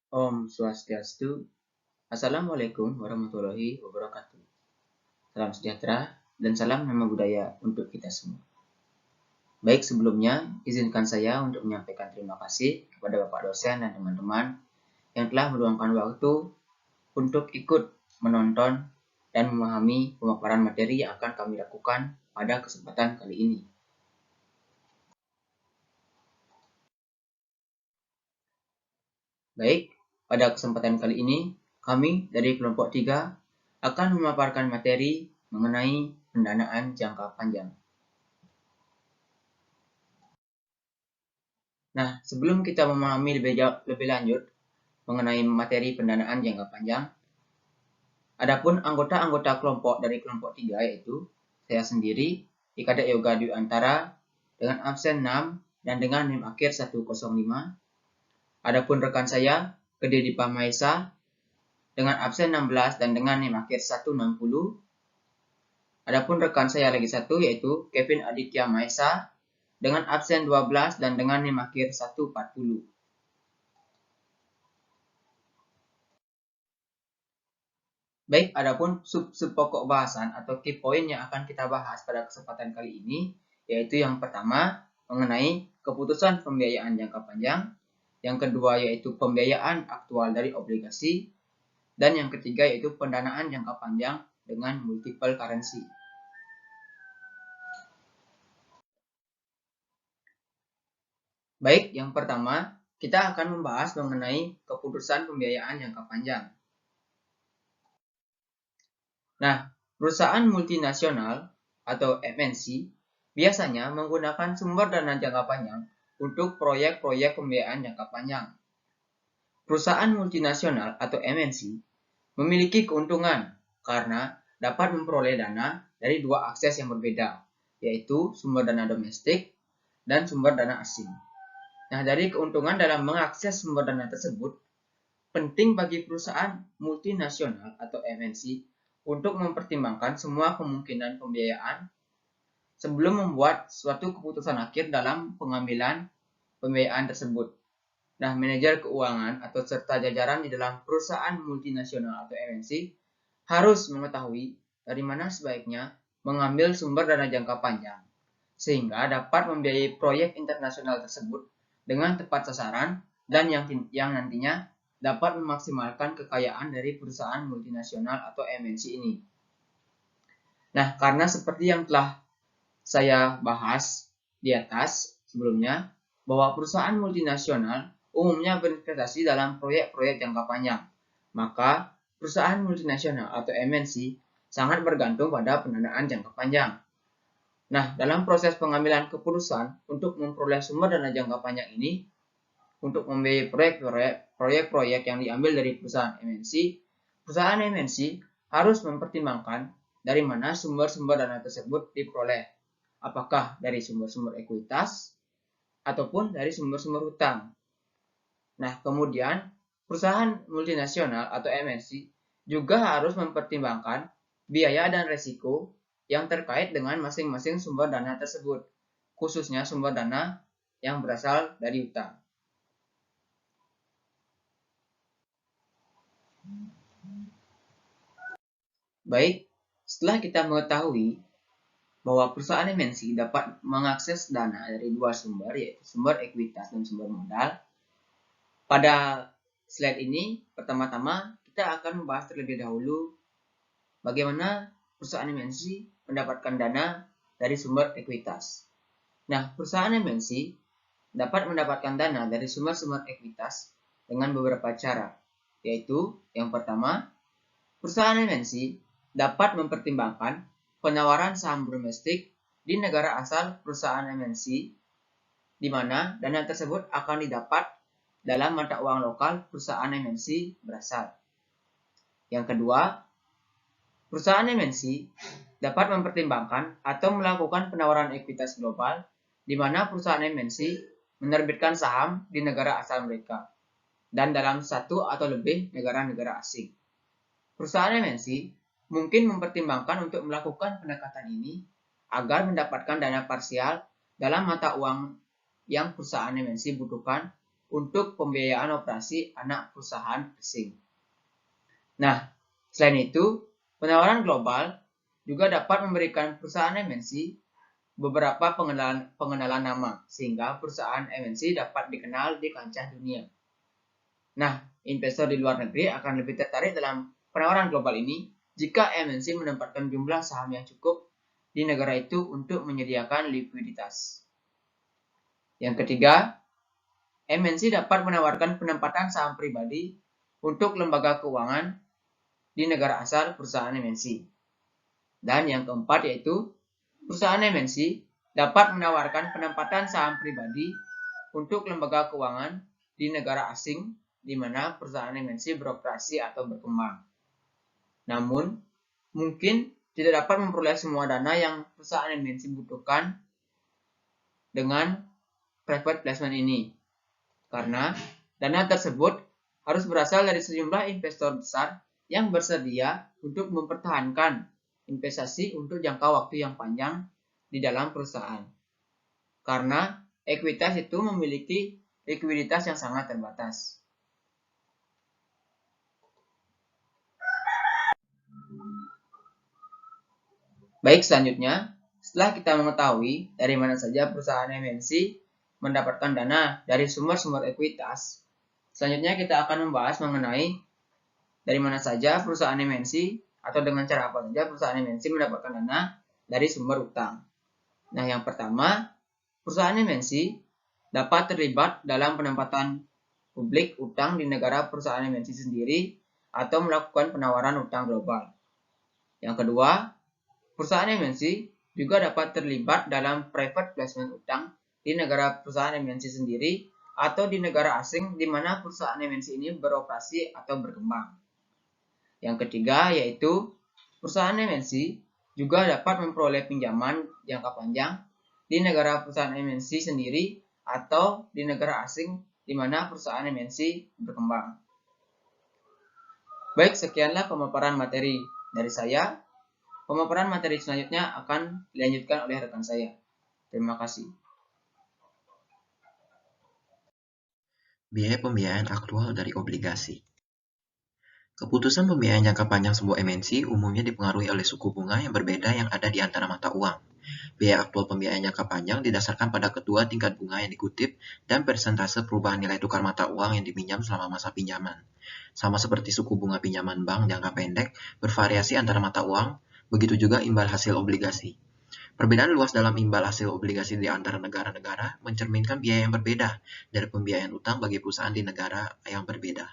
Om Swastiastu. Assalamualaikum warahmatullahi wabarakatuh. Salam sejahtera dan salam nama budaya untuk kita semua. Baik, sebelumnya izinkan saya untuk menyampaikan terima kasih kepada Bapak dosen dan teman-teman yang telah meluangkan waktu untuk ikut menonton dan memahami pemaparan materi yang akan kami lakukan pada kesempatan kali ini. Baik, pada kesempatan kali ini kami dari kelompok 3 akan memaparkan materi mengenai pendanaan jangka panjang. Nah, sebelum kita memahami lebih lanjut mengenai materi pendanaan jangka panjang, adapun anggota-anggota kelompok dari kelompok 3 yaitu saya sendiri, Ikadek Yoga Dwi Antara dengan absen 6 dan dengan NIM akhir 105. Adapun rekan saya, Gede Dipa Maesa dengan absen 16 dan dengan NIM akhir 160. Adapun rekan saya lagi satu yaitu Kevin Aditya Maesa dengan absen 12 dan dengan NIM akhir 140. Baik, adapun sub-sub pokok bahasan atau key point yang akan kita bahas pada kesempatan kali ini, yaitu yang pertama mengenai keputusan pembiayaan jangka panjang, yang kedua yaitu pembiayaan aktual dari obligasi, dan yang ketiga yaitu pendanaan jangka panjang dengan multiple currency. Baik, yang pertama kita akan membahas mengenai keputusan pembiayaan jangka panjang. Nah, perusahaan multinasional atau MNC biasanya menggunakan sumber dana jangka panjang untuk proyek-proyek pembiayaan jangka panjang. Perusahaan multinasional atau MNC memiliki keuntungan karena dapat memperoleh dana dari dua akses yang berbeda, yaitu sumber dana domestik dan sumber dana asing. Nah, dari keuntungan dalam mengakses sumber dana tersebut, penting bagi perusahaan multinasional atau MNC untuk mempertimbangkan semua kemungkinan pembiayaan sebelum membuat suatu keputusan akhir dalam pengambilan pembiayaan tersebut. Nah, manajer keuangan atau serta jajaran di dalam perusahaan multinasional atau MNC harus mengetahui dari mana sebaiknya mengambil sumber dana jangka panjang, sehingga dapat membiayai proyek internasional tersebut dengan tepat sasaran dan yang nantinya dapat memaksimalkan kekayaan dari perusahaan multinasional atau MNC ini. Nah, karena seperti yang telah saya bahas di atas sebelumnya, bahwa perusahaan multinasional umumnya berinvestasi dalam proyek-proyek jangka panjang, maka perusahaan multinasional atau MNC sangat bergantung pada pendanaan jangka panjang. Nah, dalam proses pengambilan keputusan untuk memperoleh sumber dana jangka panjang ini, untuk membiayai proyek-proyek yang diambil dari perusahaan MNC harus mempertimbangkan dari mana sumber-sumber dana tersebut diperoleh. Apakah dari sumber-sumber ekuitas ataupun dari sumber-sumber hutang. Nah, kemudian perusahaan multinasional atau MNC juga harus mempertimbangkan biaya dan resiko yang terkait dengan masing-masing sumber dana tersebut, khususnya sumber dana yang berasal dari hutang. Baik, setelah kita mengetahui bahwa perusahaan MNC dapat mengakses dana dari dua sumber, yaitu sumber ekuitas dan sumber modal, pada slide ini pertama-tama kita akan membahas terlebih dahulu bagaimana perusahaan MNC mendapatkan dana dari sumber ekuitas. Nah, perusahaan MNC dapat mendapatkan dana dari sumber-sumber ekuitas dengan beberapa cara, yaitu yang pertama, perusahaan MNC dapat mempertimbangkan penawaran saham domestik di negara asal perusahaan MNC, di mana dana tersebut akan didapat dalam mata uang lokal perusahaan MNC berasal. Yang kedua, perusahaan MNC dapat mempertimbangkan atau melakukan penawaran ekuitas global, di mana perusahaan MNC menerbitkan saham di negara asal mereka dan dalam satu atau lebih negara-negara asing. Perusahaan MNC mungkin mempertimbangkan untuk melakukan pendekatan ini agar mendapatkan dana parsial dalam mata uang yang perusahaan MNC butuhkan untuk pembiayaan operasi anak perusahaan asing. Nah, selain itu, penawaran global juga dapat memberikan perusahaan MNC beberapa pengenalan nama, sehingga perusahaan MNC dapat dikenal di kancah dunia. Nah, investor di luar negeri akan lebih tertarik dalam penawaran global ini jika MNC menempatkan jumlah saham yang cukup di negara itu untuk menyediakan likuiditas. Yang ketiga, MNC dapat menawarkan penempatan saham pribadi untuk lembaga keuangan di negara asal perusahaan MNC. Dan yang keempat yaitu, perusahaan MNC dapat menawarkan penempatan saham pribadi untuk lembaga keuangan di negara asing di mana perusahaan MNC beroperasi atau berkembang. Namun, mungkin tidak dapat memperoleh semua dana yang perusahaan MNC butuhkan dengan private placement ini. Karena dana tersebut harus berasal dari sejumlah investor besar yang bersedia untuk mempertahankan investasi untuk jangka waktu yang panjang di dalam perusahaan. Karena ekuitas itu memiliki likuiditas yang sangat terbatas. Baik, selanjutnya, setelah kita mengetahui dari mana saja perusahaan MNC mendapatkan dana dari sumber-sumber ekuitas, selanjutnya kita akan membahas mengenai dari mana saja perusahaan MNC atau dengan cara apa saja perusahaan MNC mendapatkan dana dari sumber utang. Nah, yang pertama, perusahaan MNC dapat terlibat dalam penempatan publik utang di negara perusahaan MNC sendiri atau melakukan penawaran utang global. Yang kedua, perusahaan MNC juga dapat terlibat dalam private placement utang di negara perusahaan MNC sendiri atau di negara asing di mana perusahaan MNC ini beroperasi atau berkembang. Yang ketiga yaitu perusahaan MNC juga dapat memperoleh pinjaman jangka panjang di negara perusahaan MNC sendiri atau di negara asing di mana perusahaan MNC berkembang. Baik, sekianlah pemaparan materi dari saya. Pemaparan materi selanjutnya akan dilanjutkan oleh rekan saya. Terima kasih. Biaya pembiayaan aktual dari obligasi. Keputusan pembiayaan jangka panjang sebuah MNC umumnya dipengaruhi oleh suku bunga yang berbeda yang ada di antara mata uang. Biaya aktual pembiayaan jangka panjang didasarkan pada kedua tingkat bunga yang dikutip dan persentase perubahan nilai tukar mata uang yang dipinjam selama masa pinjaman. Sama seperti suku bunga pinjaman bank jangka pendek bervariasi antara mata uang, begitu juga imbal hasil obligasi. Perbedaan luas dalam imbal hasil obligasi di antara negara-negara mencerminkan biaya yang berbeda dari pembiayaan utang bagi perusahaan di negara yang berbeda.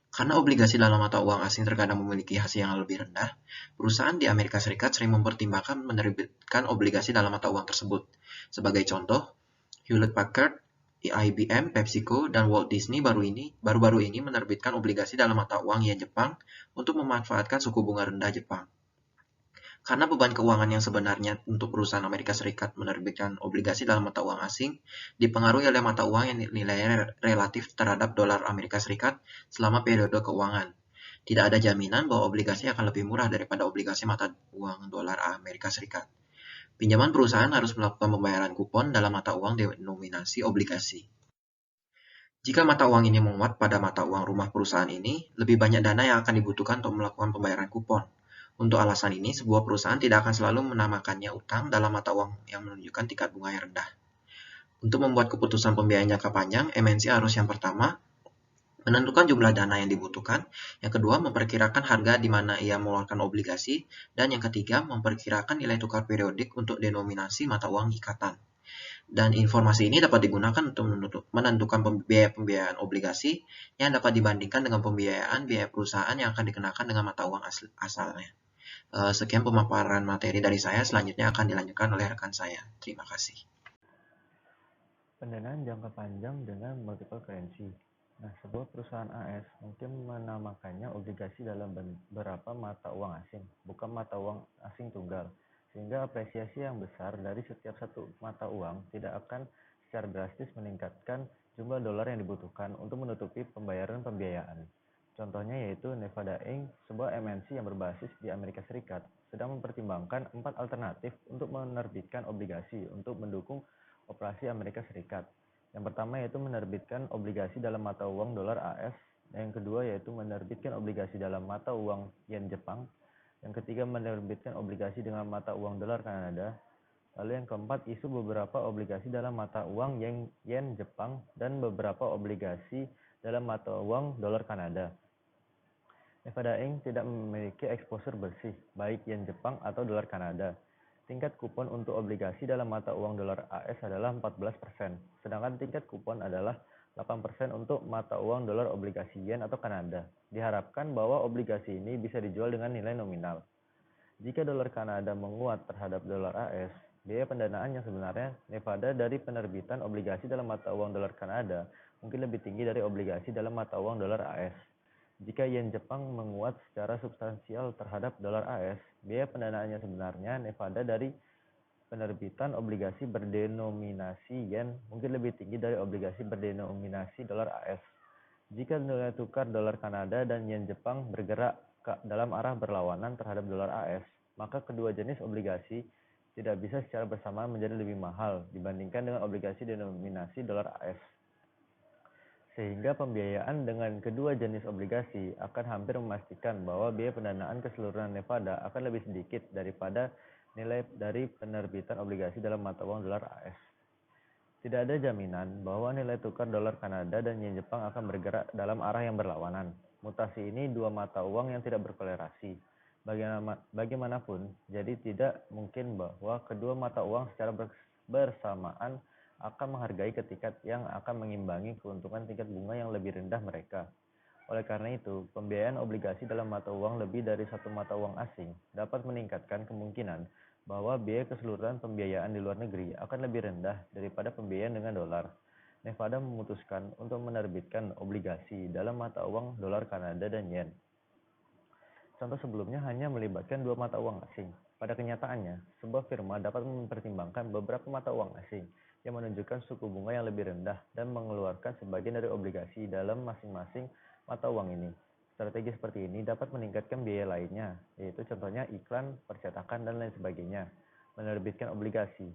Karena obligasi dalam mata uang asing terkadang memiliki hasil yang lebih rendah, perusahaan di Amerika Serikat sering mempertimbangkan menerbitkan obligasi dalam mata uang tersebut. Sebagai contoh, Hewlett-Packard, IBM, PepsiCo, dan Walt Disney baru-baru ini menerbitkan obligasi dalam mata uang yen Jepang untuk memanfaatkan suku bunga rendah Jepang. Karena beban keuangan yang sebenarnya untuk perusahaan Amerika Serikat menerbitkan obligasi dalam mata uang asing dipengaruhi oleh mata uang yang nilainya relatif terhadap dolar Amerika Serikat selama periode keuangan. Tidak ada jaminan bahwa obligasi akan lebih murah daripada obligasi mata uang dolar Amerika Serikat. Pinjaman perusahaan harus melakukan pembayaran kupon dalam mata uang denominasi obligasi. Jika mata uang ini menguat pada mata uang rumah perusahaan ini, lebih banyak dana yang akan dibutuhkan untuk melakukan pembayaran kupon. Untuk alasan ini, sebuah perusahaan tidak akan selalu menamakannya utang dalam mata uang yang menunjukkan tingkat bunga yang rendah. Untuk membuat keputusan pembiayaan jangka panjang, MNC harus yang pertama, menentukan jumlah dana yang dibutuhkan, yang kedua, memperkirakan harga di mana ia mengeluarkan obligasi, dan yang ketiga, memperkirakan nilai tukar periodik untuk denominasi mata uang ikatan. Dan informasi ini dapat digunakan untuk menentukan biaya pembiayaan obligasi yang dapat dibandingkan dengan pembiayaan biaya perusahaan yang akan dikenakan dengan mata uang asalnya. Sekian pemaparan materi dari saya, selanjutnya akan dilanjutkan oleh rekan saya. Terima kasih. Pendanaan jangka panjang dengan multiple currency. Nah, sebuah perusahaan AS mungkin menamakannya obligasi dalam beberapa mata uang asing, bukan mata uang asing tunggal, sehingga apresiasi yang besar dari setiap satu mata uang tidak akan secara drastis meningkatkan jumlah dolar yang dibutuhkan untuk menutupi pembayaran pembiayaan. Contohnya yaitu Nevada Inc., sebuah MNC yang berbasis di Amerika Serikat, sedang mempertimbangkan 4 alternatif untuk menerbitkan obligasi untuk mendukung operasi Amerika Serikat. Yang pertama yaitu menerbitkan obligasi dalam mata uang dolar AS. Yang kedua yaitu menerbitkan obligasi dalam mata uang yen Jepang. Yang ketiga menerbitkan obligasi dengan mata uang dolar Kanada. Lalu yang keempat, isu beberapa obligasi dalam mata uang yen Jepang dan beberapa obligasi dalam mata uang dolar Kanada. Nevada Inc. tidak memiliki eksposur bersih, baik yen Jepang atau dolar Kanada. Tingkat kupon untuk obligasi dalam mata uang dolar AS adalah 14%, sedangkan tingkat kupon adalah 8% untuk mata uang dolar obligasi yen atau Kanada. Diharapkan bahwa obligasi ini bisa dijual dengan nilai nominal. Jika dolar Kanada menguat terhadap dolar AS, biaya pendanaan yang sebenarnya Nevada dari penerbitan obligasi dalam mata uang dolar Kanada mungkin lebih tinggi dari obligasi dalam mata uang dolar AS. Jika yen Jepang menguat secara substansial terhadap dolar AS, biaya pendanaan yang sebenarnya Nevada dari penerbitan obligasi berdenominasi yen mungkin lebih tinggi dari obligasi berdenominasi dolar AS. Jika nilai tukar dolar Kanada dan yen Jepang bergerak dalam arah berlawanan terhadap dolar AS, maka kedua jenis obligasi tidak bisa secara bersamaan menjadi lebih mahal dibandingkan dengan obligasi denominasi dolar AS. Sehingga pembiayaan dengan kedua jenis obligasi akan hampir memastikan bahwa biaya pendanaan keseluruhan Nevada akan lebih sedikit daripada nilai dari penerbitan obligasi dalam mata uang dolar AS. Tidak ada jaminan bahwa nilai tukar dolar Kanada dan yen Jepang akan bergerak dalam arah yang berlawanan. Mutasi ini dua mata uang yang tidak berkolerasi. Bagaimanapun, jadi tidak mungkin bahwa kedua mata uang secara bersamaan akan menghargai ketika yang akan mengimbangi keuntungan tingkat bunga yang lebih rendah mereka. Oleh karena itu, pembiayaan obligasi dalam mata uang lebih dari satu mata uang asing dapat meningkatkan kemungkinan bahwa biaya keseluruhan pembiayaan di luar negeri akan lebih rendah daripada pembiayaan dengan dolar. Nevada memutuskan untuk menerbitkan obligasi dalam mata uang dolar Kanada dan yen. Contoh sebelumnya hanya melibatkan dua mata uang asing. Pada kenyataannya, sebuah firma dapat mempertimbangkan beberapa mata uang asing yang menunjukkan suku bunga yang lebih rendah dan mengeluarkan sebagian dari obligasi dalam masing-masing mata uang ini. Strategi seperti ini dapat meningkatkan biaya lainnya, yaitu contohnya iklan, percetakan, dan lain sebagainya, menerbitkan obligasi.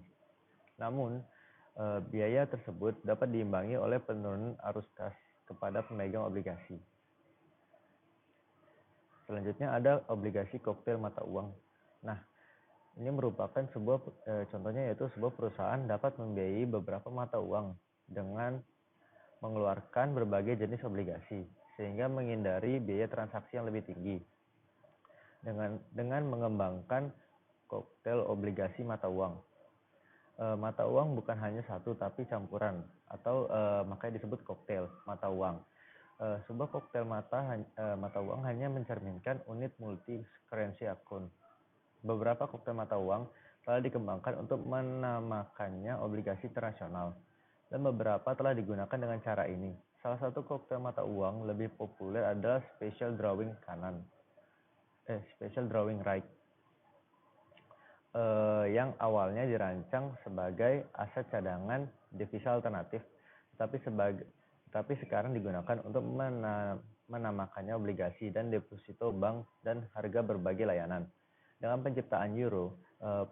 Namun, biaya tersebut dapat diimbangi oleh penurunan arus kas kepada pemegang obligasi. Selanjutnya ada obligasi koktail mata uang. Nah, ini merupakan contohnya yaitu sebuah perusahaan dapat membiayai beberapa mata uang dengan mengeluarkan berbagai jenis obligasi, sehingga menghindari biaya transaksi yang lebih tinggi. Dengan mengembangkan koktail obligasi mata uang. Mata uang bukan hanya satu tapi campuran, atau makanya disebut koktail mata uang. Sebuah koktail mata uang hanya mencerminkan unit multi currency account. Beberapa koktail mata uang telah dikembangkan untuk menamakannya obligasi internasional, dan beberapa telah digunakan dengan cara ini. Salah satu koktail mata uang lebih populer adalah Special Drawing Right, yang awalnya dirancang sebagai aset cadangan devisa alternatif, tapi sekarang digunakan untuk menamakannya obligasi dan deposito bank dan harga berbagai layanan. Dengan penciptaan euro,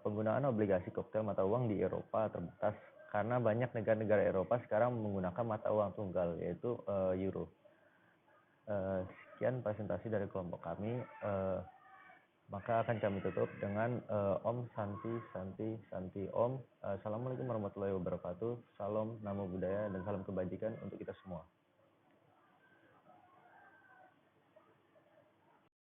penggunaan obligasi koktail mata uang di Eropa terbatas karena banyak negara-negara Eropa sekarang menggunakan mata uang tunggal, yaitu euro. Sekian presentasi dari kelompok kami. Maka akan kami tutup dengan Om Santi Om. Assalamualaikum warahmatullahi wabarakatuh. Salam, namo buddhaya, dan salam kebajikan untuk kita semua.